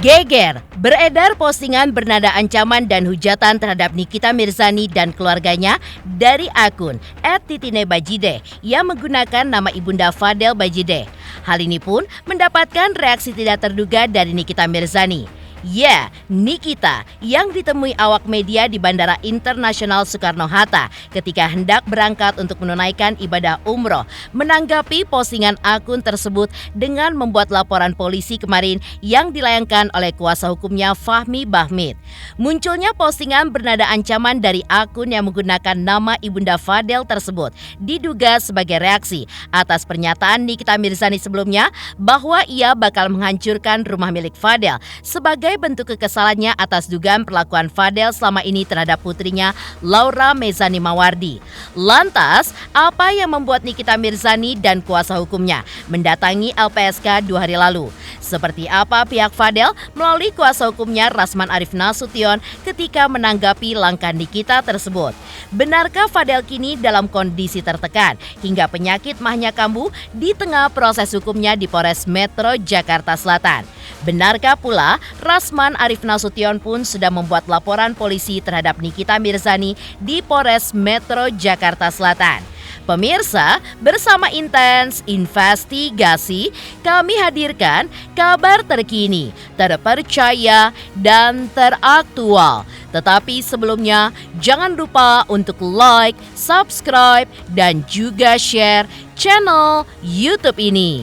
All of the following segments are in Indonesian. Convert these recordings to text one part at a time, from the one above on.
Geger, beredar postingan bernada ancaman dan hujatan terhadap Nikita Mirzani dan keluarganya dari akun @titinebajide yang menggunakan nama Ibunda Fadel Bajide. Hal ini pun mendapatkan reaksi tidak terduga dari Nikita Mirzani. Ya, Nikita yang ditemui awak media di Bandara Internasional Soekarno-Hatta ketika hendak berangkat untuk menunaikan ibadah umroh menanggapi postingan akun tersebut dengan membuat laporan polisi kemarin yang dilayangkan oleh kuasa hukumnya Fahmi Bahmid. Munculnya postingan bernada ancaman dari akun yang menggunakan nama Ibunda Fadel tersebut diduga sebagai reaksi atas pernyataan Nikita Mirzani sebelumnya bahwa ia bakal menghancurkan rumah milik Fadel sebagai bentuk kekesalannya atas dugaan perlakuan Fadel selama ini terhadap putrinya Laura Mezani Mawardi. Lantas, apa yang membuat Nikita Mirzani dan kuasa hukumnya mendatangi LPSK 2 hari lalu? Seperti apa pihak Fadel melalui kuasa hukumnya Rasman Arif Nasution ketika menanggapi langkah Nikita tersebut? Benarkah Fadel kini dalam kondisi tertekan hingga penyakit mahnya kambuh di tengah proses hukumnya di Polres Metro Jakarta Selatan? Benarkah pula Rasman Arif Nasution pun sudah membuat laporan polisi terhadap Nikita Mirzani di Polres Metro Jakarta Selatan? Pemirsa, bersama Intens Investigasi, kami hadirkan kabar terkini, terpercaya, dan teraktual. Tetapi sebelumnya, jangan lupa untuk like, subscribe, dan juga share channel YouTube ini.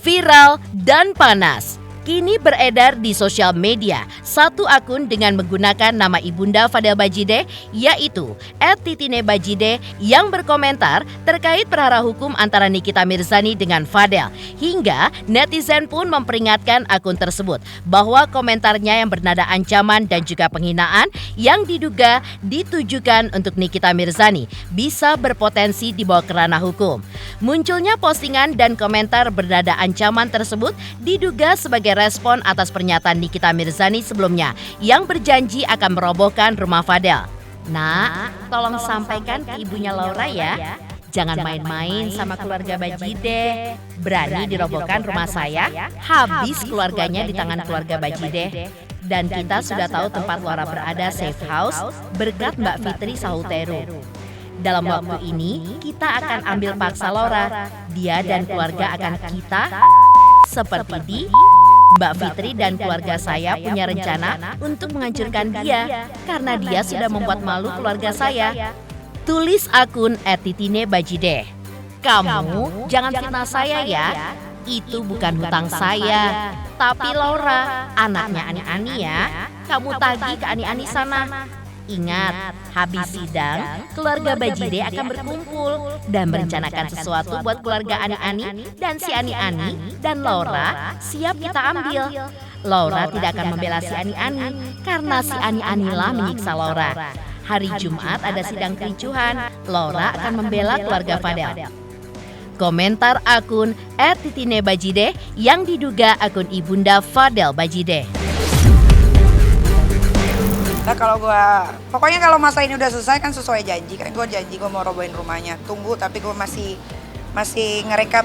Viral dan panas. Kini beredar di sosial media satu akun dengan menggunakan nama Ibunda Fadel Bajide, yaitu @titinebajide, yang berkomentar terkait perkara hukum antara Nikita Mirzani dengan Fadel. Hingga netizen pun memperingatkan akun tersebut bahwa komentarnya yang bernada ancaman dan juga penghinaan yang diduga ditujukan untuk Nikita Mirzani bisa berpotensi dibawa ke ranah hukum. Munculnya postingan dan komentar bernada ancaman tersebut diduga sebagai respon atas pernyataan Nikita Mirzani sebelumnya yang berjanji akan merobohkan rumah Fadel. Nak, tolong sampaikan ke ibunya Laura ya, jangan main-main sama keluarga Bajide. Berani dirobohkan rumah saya, habis keluarganya di tangan keluarga Bajide. Dan kita sudah tahu tempat Laura berada, safe house, berkat Mbak Fitri Sahuteru. Dalam waktu ini, kita akan ambil paksa Laura. Dia dan keluarga akan kita seperti di Mbak Fitri dan keluarga saya punya rencana untuk menghancurkan dia karena dia sudah membuat malu keluarga saya. Tulis akun @titinebajide. Kamu jangan fitnah saya ya. Itu bukan hutang saya. Tapi Laura, anaknya Ani-Ani ya. Kamu tagih ke Ani-Ani sana. Ingat, habis sidang, keluarga Bajide akan berkumpul dan merencanakan sesuatu buat keluarga Ani-Ani, dan si Ani-Ani dan Laura siap kita ambil. Laura tidak akan membela si Ani-Ani karena si Ani-Ani lah menyiksa Laura. Hari Jumat ada sidang kericuhan, Laura akan membela keluarga Fadel. Komentar akun @titinebajide yang diduga akun Ibunda Fadel Bajide. Nah, pokoknya kalau masa ini udah selesai kan sesuai janji kan, gue janji gue mau robohin rumahnya. Tunggu, tapi gue masih ngerekap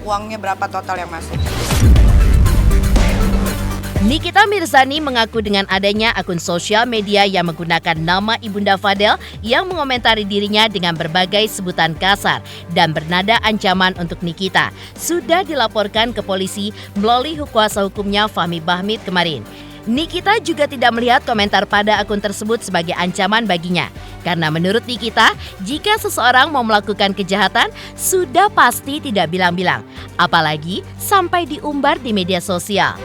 uangnya berapa total yang masuk. Nikita Mirzani mengaku dengan adanya akun sosial media yang menggunakan nama Ibunda Fadel yang mengomentari dirinya dengan berbagai sebutan kasar dan bernada ancaman untuk Nikita sudah dilaporkan ke polisi melalui kuasa hukumnya Fahmi Bahmid kemarin. Nikita juga tidak melihat komentar pada akun tersebut sebagai ancaman baginya. Karena menurut Nikita, jika seseorang mau melakukan kejahatan, sudah pasti tidak bilang-bilang. Apalagi sampai diumbar di media sosial.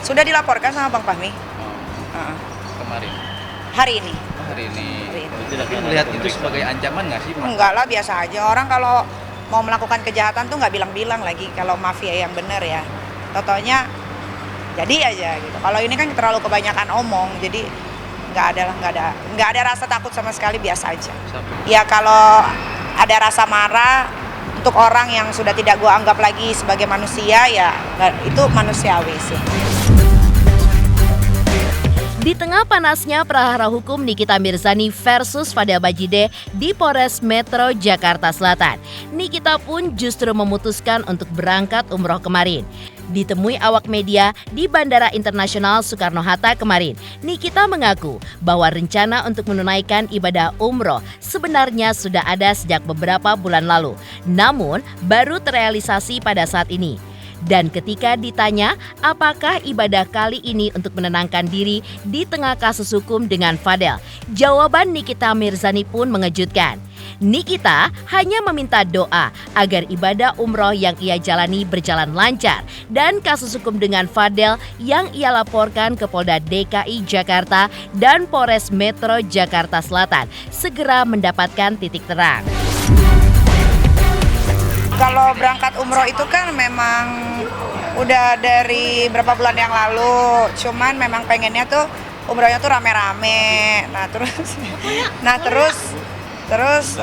Sudah dilaporkan sama Bang Fahmi? Kemarin. Hari ini? Hari ini. Tapi melihat itu sebagai ancaman nggak sih? Enggak lah, biasa aja. Orang kalau mau melakukan kejahatan tuh nggak bilang-bilang lagi kalau mafia yang bener ya. Totonya jadi aja gitu. Kalau ini kan terlalu kebanyakan omong, jadi nggak ada rasa takut sama sekali, biasa aja. Ya kalau ada rasa marah untuk orang yang sudah tidak gue anggap lagi sebagai manusia, ya itu manusiawi sih. Di tengah panasnya prahara hukum Nikita Mirzani versus Fadel Bajideh di Polres Metro Jakarta Selatan, Nikita pun justru memutuskan untuk berangkat umroh kemarin. Ditemui awak media di Bandara Internasional Soekarno-Hatta kemarin, Nikita mengaku bahwa rencana untuk menunaikan ibadah umroh sebenarnya sudah ada sejak beberapa bulan lalu, namun baru terrealisasi pada saat ini. Dan ketika ditanya apakah ibadah kali ini untuk menenangkan diri di tengah kasus hukum dengan Fadel, jawaban Nikita Mirzani pun mengejutkan. Nikita hanya meminta doa agar ibadah umroh yang ia jalani berjalan lancar dan kasus hukum dengan Fadel yang ia laporkan ke Polda DKI Jakarta dan Polres Metro Jakarta Selatan segera mendapatkan titik terang. Kalau berangkat umroh itu kan memang udah dari berapa bulan yang lalu, cuman memang pengennya tuh umrohnya tuh rame-rame. Terus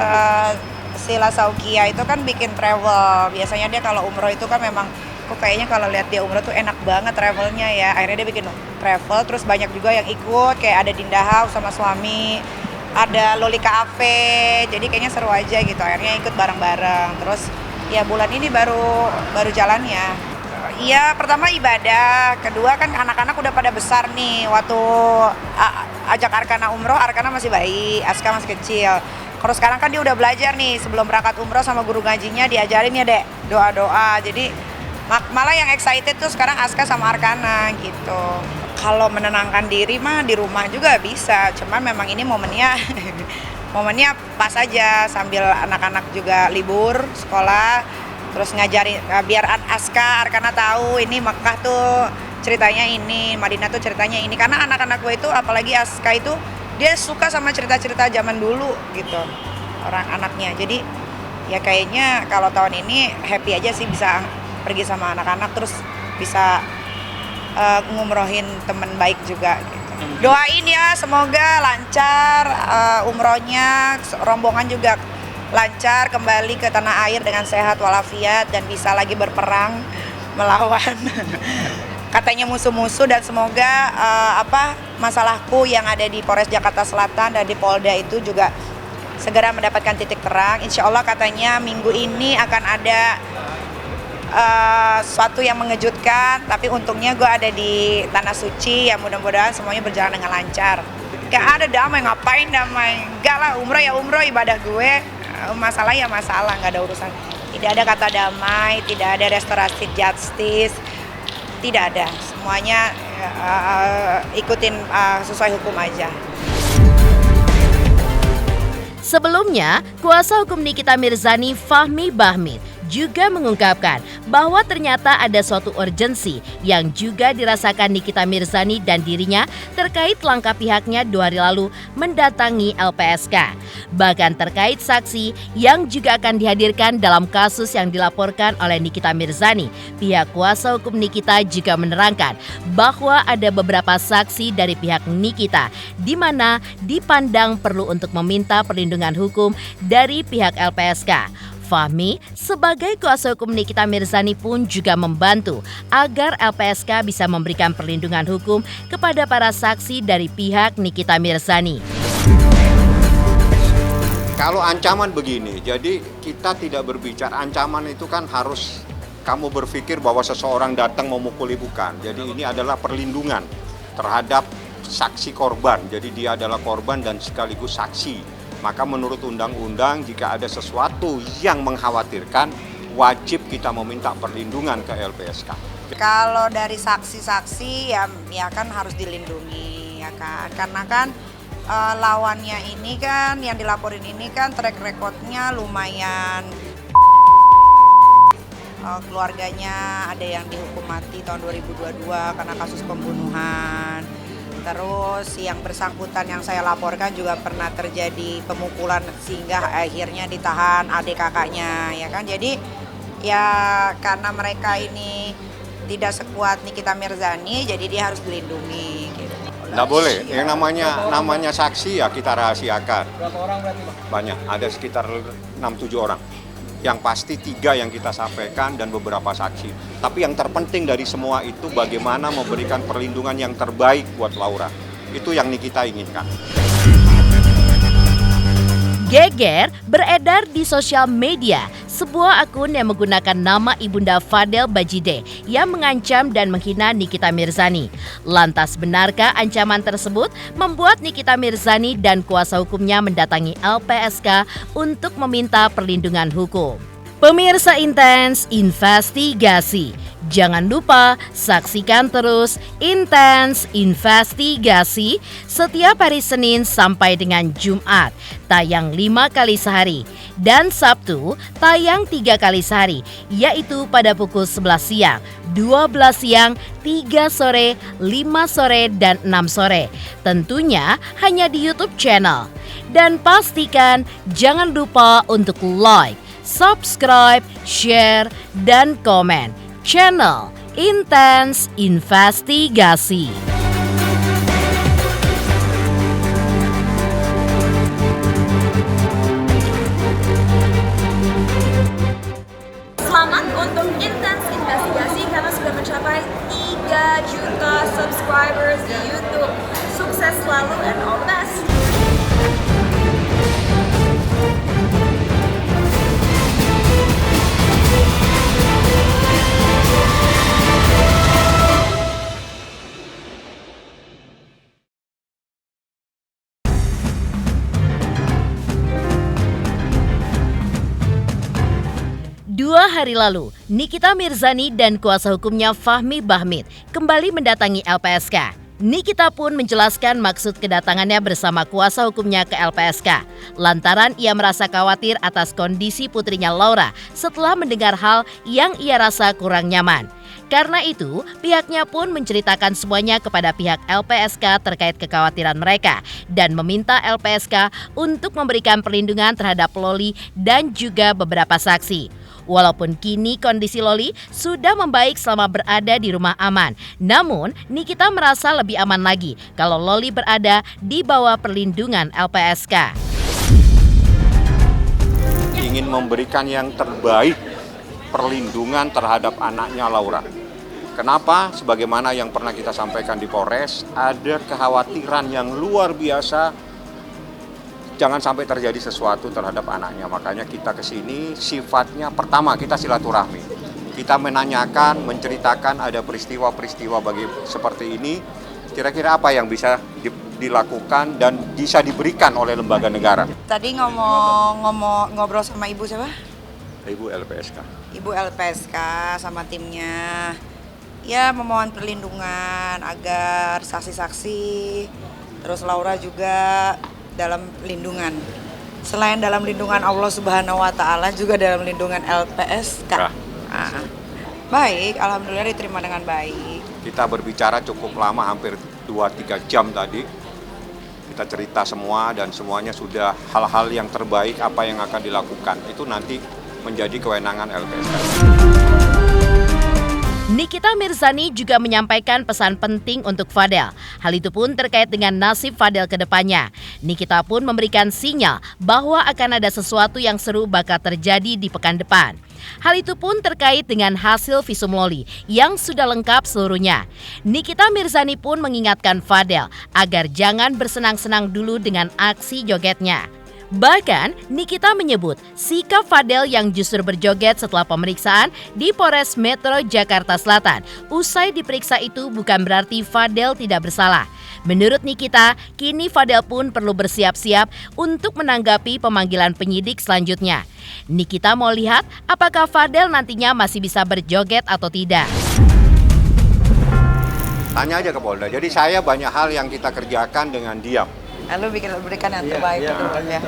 si Lasaukia itu kan bikin travel. Biasanya dia kalau umroh itu kan memang kok kayaknya kalau lihat dia umroh tuh enak banget travelnya ya. Akhirnya dia bikin travel, terus banyak juga yang ikut, kayak ada Dinda House sama suami, ada Loli Cafe. Jadi kayaknya seru aja gitu. Akhirnya ikut bareng-bareng. Terus ya bulan ini baru jalannya. Iya, pertama ibadah, kedua kan anak-anak udah pada besar nih. Waktu ajak Arkana umroh, Arkana masih bayi, Aska masih kecil. Kalau sekarang kan dia udah belajar nih, sebelum berangkat umroh sama guru ngajinya diajarin ya dek, doa-doa. Jadi malah yang excited tuh sekarang Aska sama Arkana gitu. Kalau menenangkan diri mah di rumah juga bisa, cuman memang ini momennya pas aja sambil anak-anak juga libur sekolah, terus ngajarin biar Aska, Arkana tahu ini Mekah tuh ceritanya ini, Madinah tuh ceritanya ini. Karena anak-anak gue itu apalagi Aska itu dia suka sama cerita-cerita zaman dulu gitu, orang anaknya. Jadi ya kayaknya kalau tahun ini happy aja sih bisa pergi sama anak-anak, terus bisa ngumrohin temen baik juga gitu. Doain ya semoga lancar umrohnya, rombongan juga lancar kembali ke tanah air dengan sehat walafiat dan bisa lagi berperang melawan katanya musuh-musuh, dan semoga masalahku yang ada di Polres Jakarta Selatan dan di Polda itu juga segera mendapatkan titik terang. Insya Allah katanya minggu ini akan ada sesuatu yang mengejutkan, tapi untungnya gue ada di Tanah Suci, ya mudah-mudahan semuanya berjalan dengan lancar. Gak ada damai, ngapain damai? Enggak lah, umroh ya umroh, ibadah gue, masalah ya masalah, gak ada urusan. Tidak ada kata damai, tidak ada restorasi justice, tidak ada. Semuanya ikutin sesuai hukum aja. Sebelumnya, kuasa hukum Nikita Mirzani Fahmi Bahmid juga mengungkapkan bahwa ternyata ada suatu urgensi yang juga dirasakan Nikita Mirzani dan dirinya terkait langkah pihaknya 2 hari lalu mendatangi LPSK. Bahkan terkait saksi yang juga akan dihadirkan dalam kasus yang dilaporkan oleh Nikita Mirzani, pihak kuasa hukum Nikita juga menerangkan bahwa ada beberapa saksi dari pihak Nikita di mana dipandang perlu untuk meminta perlindungan hukum dari pihak LPSK. Fahmi sebagai kuasa hukum Nikita Mirzani pun juga membantu agar LPSK bisa memberikan perlindungan hukum kepada para saksi dari pihak Nikita Mirzani. Kalau ancaman begini, jadi kita tidak berbicara ancaman itu kan harus kamu berpikir bahwa seseorang datang memukuli, bukan. Jadi ini adalah perlindungan terhadap saksi korban. Jadi dia adalah korban dan sekaligus saksi. Maka menurut undang-undang jika ada sesuatu yang mengkhawatirkan, wajib kita meminta perlindungan ke LPSK. Kalau dari saksi-saksi ya kan harus dilindungi ya kan, karena kan lawannya ini kan yang dilaporin ini kan track recordnya lumayan. Keluarganya ada yang dihukum mati tahun 2022 karena kasus pembunuhan. Terus yang bersangkutan yang saya laporkan juga pernah terjadi pemukulan sehingga akhirnya ditahan adik kakaknya, ya kan. Jadi ya karena mereka ini tidak sekuat Nikita Mirzani, jadi dia harus dilindungi. Gitu. Nggak boleh, yang namanya saksi ya kita rahasiakan. Berapa orang berarti Pak? Banyak, ada sekitar 6-7 orang. Yang pasti 3 yang kita sampaikan dan beberapa saksi. Tapi yang terpenting dari semua itu bagaimana memberikan perlindungan yang terbaik buat Laura. Itu yang Nikita inginkan. Geger beredar di sosial media sebuah akun yang menggunakan nama Ibunda Fadel Bajideh yang mengancam dan menghina Nikita Mirzani. Lantas benarkah ancaman tersebut membuat Nikita Mirzani dan kuasa hukumnya mendatangi LPSK untuk meminta perlindungan hukum? Pemirsa Intens Investigasi, jangan lupa saksikan terus Intens Investigasi setiap hari Senin sampai dengan Jumat, tayang 5 kali sehari, dan Sabtu tayang 3 kali sehari, yaitu pada pukul 11 siang, 12 siang, 3 sore, 5 sore, dan 6 sore. Tentunya hanya di YouTube channel. Dan pastikan jangan lupa untuk like, subscribe, share, dan komen channel Intens Investigasi. Selamat untuk Intens Investigasi karena sudah mencapai 3 juta subscribers di YouTube. Sukses selalu and all the best. Dua hari lalu, Nikita Mirzani dan kuasa hukumnya Fahmi Bahmid kembali mendatangi LPSK. Nikita pun menjelaskan maksud kedatangannya bersama kuasa hukumnya ke LPSK, lantaran ia merasa khawatir atas kondisi putrinya Laura setelah mendengar hal yang ia rasa kurang nyaman. Karena itu, pihaknya pun menceritakan semuanya kepada pihak LPSK terkait kekhawatiran mereka dan meminta LPSK untuk memberikan perlindungan terhadap Loli dan juga beberapa saksi. Walaupun kini kondisi Loli sudah membaik selama berada di rumah aman, namun Nikita merasa lebih aman lagi kalau Loli berada di bawah perlindungan LPSK. Ingin memberikan yang terbaik perlindungan terhadap anaknya Laura. Kenapa? Sebagaimana yang pernah kita sampaikan di Polres, ada kekhawatiran yang luar biasa jangan sampai terjadi sesuatu terhadap anaknya. Makanya kita ke sini sifatnya pertama kita silaturahmi. Kita menanyakan, menceritakan ada peristiwa-peristiwa seperti ini. Kira-kira apa yang bisa dilakukan dan bisa diberikan oleh lembaga negara. Tadi ngobrol sama ibu siapa? Ibu LPSK. Ibu LPSK sama timnya. Ya memohon perlindungan agar saksi-saksi, terus Laura juga dalam lindungan. Selain dalam lindungan Allah Subhanahu wa taala juga dalam lindungan LPSK. Baik, alhamdulillah diterima dengan baik. Kita berbicara cukup lama, hampir 2-3 jam tadi. Kita cerita semua dan semuanya sudah hal-hal yang terbaik apa yang akan dilakukan. Itu nanti menjadi kewenangan LPSK. Nikita Mirzani juga menyampaikan pesan penting untuk Fadel. Hal itu pun terkait dengan nasib Fadel ke depannya. Nikita pun memberikan sinyal bahwa akan ada sesuatu yang seru bakal terjadi di pekan depan. Hal itu pun terkait dengan hasil visum Loli yang sudah lengkap seluruhnya. Nikita Mirzani pun mengingatkan Fadel agar jangan bersenang-senang dulu dengan aksi jogetnya. Bahkan, Nikita menyebut sikap Fadel yang justru berjoget setelah pemeriksaan di Polres Metro Jakarta Selatan. Usai diperiksa itu bukan berarti Fadel tidak bersalah. Menurut Nikita, kini Fadel pun perlu bersiap-siap untuk menanggapi pemanggilan penyidik selanjutnya. Nikita mau lihat apakah Fadel nantinya masih bisa berjoget atau tidak. Tanya aja ke Polda. Jadi saya banyak hal yang kita kerjakan dengan diam. Lalu berikan yang terbaik. Ya.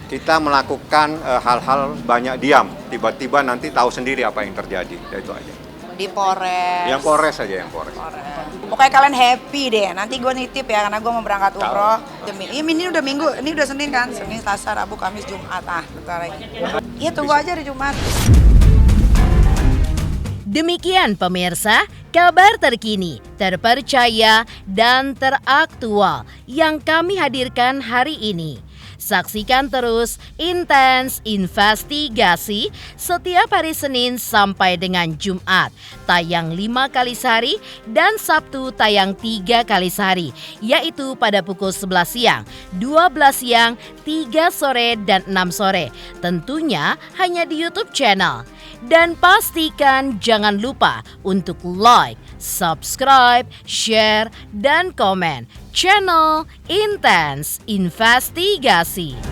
Kita melakukan hal-hal banyak diam. Tiba-tiba nanti tahu sendiri apa yang terjadi. Ya itu aja. Di Polres. Yang Polres saja yang Polres. Polres. Pokoknya kalian happy deh. Nanti gue nitip ya karena gue mau berangkat umroh. Ini udah minggu, ini udah Senin kan? Senin, Selasa, Rabu, Kamis, Jumat. Bentar lagi. Iya tunggu aja di Jumat. Demikian pemirsa, kabar terkini, terpercaya, dan teraktual yang kami hadirkan hari ini. Saksikan terus Intens Investigasi setiap hari Senin sampai dengan Jumat, tayang 5 kali sehari dan Sabtu tayang 3 kali sehari, yaitu pada pukul 11 siang, 12 siang, 3 sore, dan 6 sore. Tentunya hanya di YouTube channel. Dan pastikan jangan lupa untuk like, subscribe, share, dan komen channel Intens Investigasi.